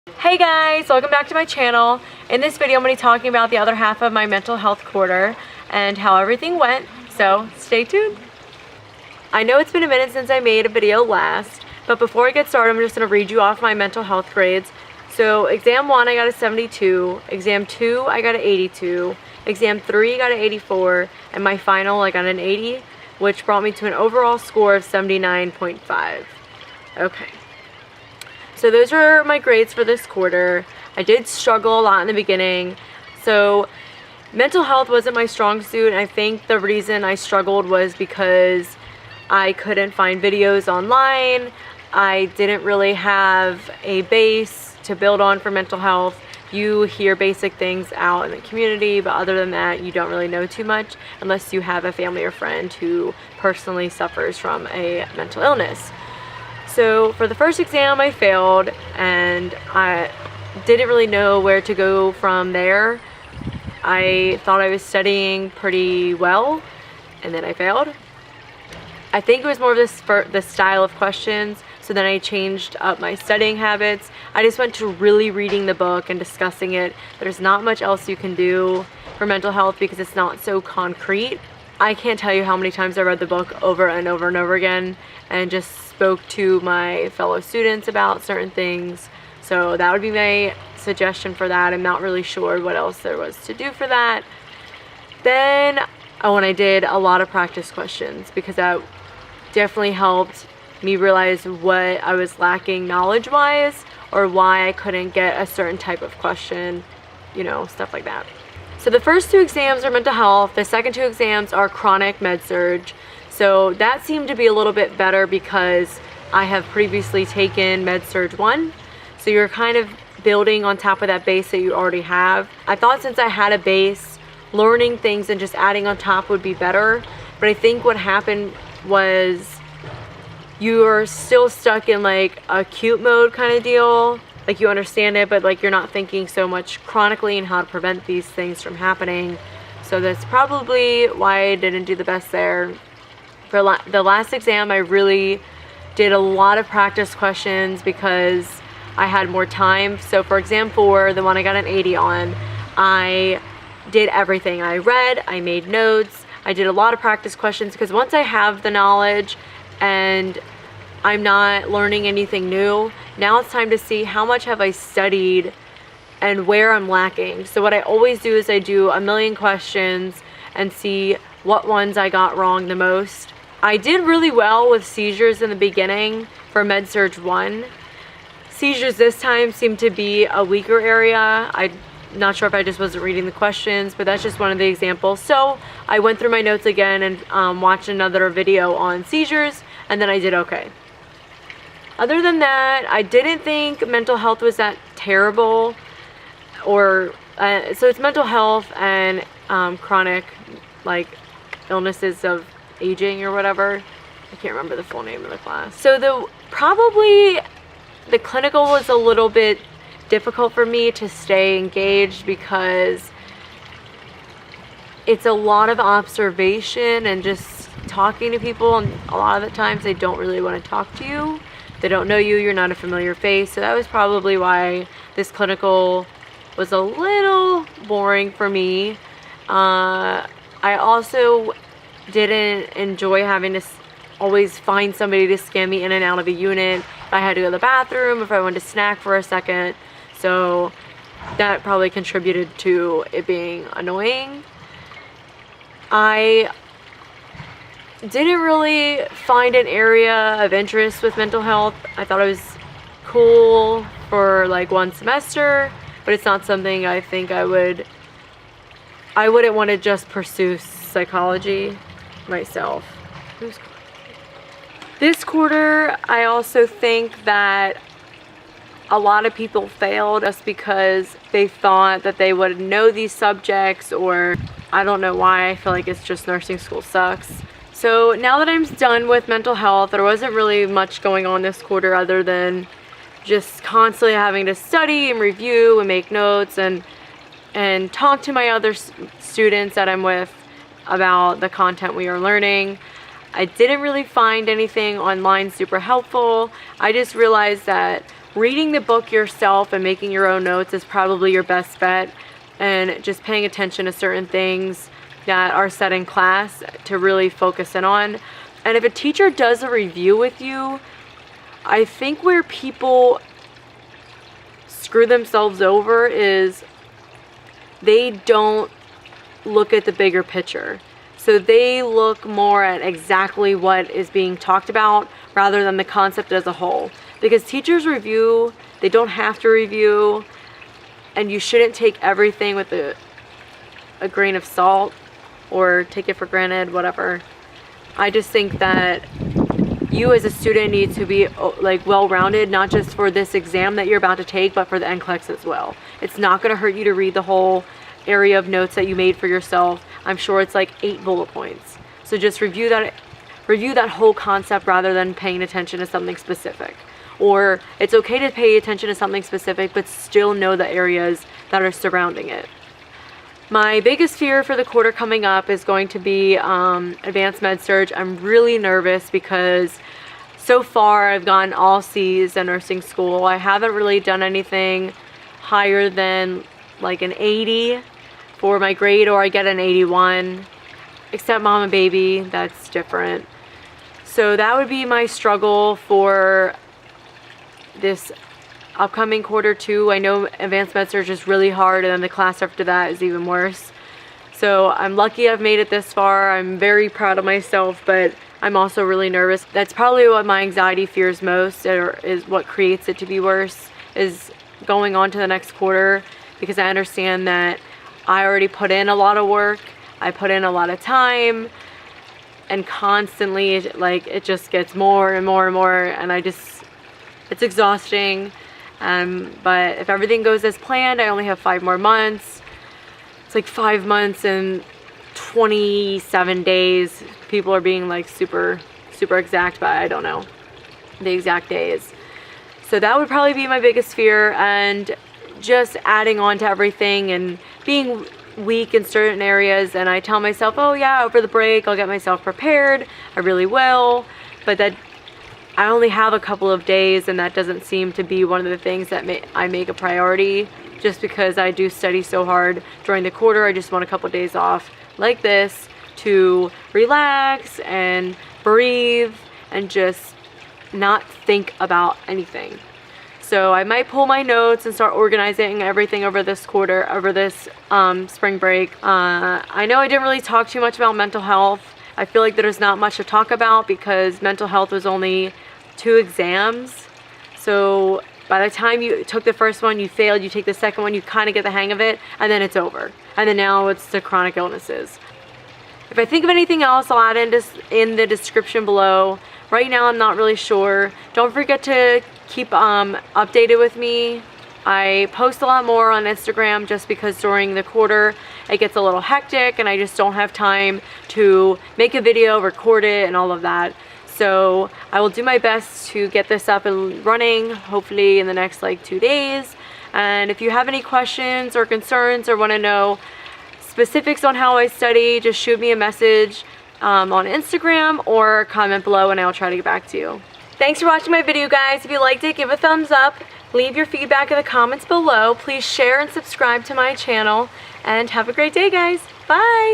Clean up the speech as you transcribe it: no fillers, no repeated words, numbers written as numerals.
Hey guys, welcome back to my channel. In this video I'm going to be talking about the other half of my mental health quarter and how everything went, so stay tuned. I know it's been a minute since I made a video last, but before I get started I'm just going to read you off my mental health grades. So exam 1 I got a 72, exam 2 I got an 82, exam 3 I got an 84, and my final I got an 80, which brought me to an overall score of 79.5. Okay. So those are my grades for this quarter. I did struggle a lot in the beginning. So mental health wasn't my strong suit, and I think the reason I struggled was because I couldn't find videos online. I didn't really have a base to build on for mental health. You hear basic things out in the community, but other than that, you don't really know too much unless you have a family or friend who personally suffers from a mental illness. So for the first exam I failed, and I didn't really know where to go from there. I thought I was studying pretty well, and then I failed. I think it was more of the style of questions, so then I changed up my studying habits. I just went to really reading the book and discussing it. There's not much else you can do for mental health because it's not so concrete. I can't tell you how many times I read the book over and over and over again and just spoke to my fellow students about certain things. So that would be my suggestion for that. I'm not really sure what else there was to do for that. Then, and I did a lot of practice questions because that definitely helped me realize what I was lacking knowledge-wise or why I couldn't get a certain type of question, you know, stuff like that. So the first 2 exams are mental health. The second 2 exams are chronic med-surg. So that seemed to be a little bit better because I have previously taken med-surg 1. So you're kind of building on top of that base that you already have. I thought since I had a base, learning things and just adding on top would be better. But I think what happened was you are still stuck in like a acute mode kind of deal. Like you understand it, but like you're not thinking so much chronically and how to prevent these things from happening. So that's probably why I didn't do the best there. For the last exam, I really did a lot of practice questions because I had more time. So for exam 4, the one I got an 80 on, I did everything. I read, I made notes, I did a lot of practice questions because once I have the knowledge and I'm not learning anything new, now it's time to see how much have I studied and where I'm lacking. So what I always do is I do a million questions and see what ones I got wrong the most. I did really well with seizures in the beginning for med-surg 1. Seizures this time seemed to be a weaker area. I'm not sure if I just wasn't reading the questions, but that's just one of the examples. So I went through my notes again and watched another video on seizures, and then I did okay. Other than that, I didn't think mental health was that terrible, or so it's mental health and chronic like illnesses of aging or whatever. I can't remember the full name of the class. So probably the clinical was a little bit difficult for me to stay engaged because it's a lot of observation and just talking to people, and a lot of the times they don't really want to talk to you. They don't know you, you're not a familiar face. So that was probably why this clinical was a little boring for me. I also didn't enjoy having to always find somebody to scan me in and out of a unit. If I had to go to the bathroom, if I wanted to snack for a second. So that probably contributed to it being annoying. I didn't really find an area of interest with mental health. I thought it was cool for like 1 semester, but it's not something I think I wouldn't want to just pursue psychology myself. This quarter, I also think that a lot of people failed just because they thought that they would know these subjects, or I don't know why. I feel like it's just nursing school sucks. So now that I'm done with mental health, there wasn't really much going on this quarter other than just constantly having to study and review and make notes and talk to my other students that I'm with about the content we are learning. I didn't really find anything online super helpful. I just realized that reading the book yourself and making your own notes is probably your best bet, and just paying attention to certain things that are said in class to really focus in on. And if a teacher does a review with you, I think where people screw themselves over is they don't look at the bigger picture. So they look more at exactly what is being talked about rather than the concept as a whole. Because teachers review, they don't have to review, and you shouldn't take everything with a grain of salt or take it for granted, whatever. I just think that you as a student need to be like well-rounded, not just for this exam that you're about to take, but for the NCLEX as well. It's not going to hurt you to read the whole area of notes that you made for yourself. I'm sure it's like 8 bullet points. So just review that whole concept rather than paying attention to something specific. Or it's okay to pay attention to something specific, but still know the areas that are surrounding it. My biggest fear for the quarter coming up is going to be advanced med surg. I'm really nervous because so far I've gotten all C's in nursing school. I haven't really done anything higher than like an 80 for my grade, or I get an 81, except mom and baby, that's different. So that would be my struggle for this upcoming quarter 2. I know advanced med surg is really hard, and then the class after that is even worse. So I'm lucky I've made it this far. I'm very proud of myself, but I'm also really nervous. That's probably what my anxiety fears most, or is what creates it to be worse, is going on to the next quarter, because I understand that I already put in a lot of work. I put in a lot of time, and constantly like it just gets more and more and more, and it's exhausting. But if everything goes as planned, I only have 5 more months. It's like 5 months and 27 days. People are being like super exact, but I don't know the exact days. So that would probably be my biggest fear, and just adding on to everything and being weak in certain areas. And I tell myself, oh yeah, over the break I'll get myself prepared. I really will, but that I only have a couple of days, and that doesn't seem to be one of the things that I make a priority. Just because I do study so hard during the quarter, I just want a couple of days off like this to relax and breathe and just not think about anything. So I might pull my notes and start organizing everything over this quarter, over this spring break. I know I didn't really talk too much about mental health. I feel like there's not much to talk about because mental health was only 2 exams. So by the time you took the first one, you failed, you take the second one, you kind of get the hang of it, and then it's over. And then now it's the chronic illnesses. If I think of anything else, I'll add in the description below. Right now, I'm not really sure. Don't forget to keep updated with me. I post a lot more on Instagram just because during the quarter it gets a little hectic and I just don't have time to make a video, record it, and all of that. So I will do my best to get this up and running, hopefully in the next like 2 days. And if you have any questions or concerns or want to know specifics on how I study, just shoot me a message on Instagram or comment below and I'll try to get back to you. Thanks for watching my video, guys. If you liked it, give a thumbs up. Leave your feedback in the comments below. Please share and subscribe to my channel. And have a great day, guys. Bye!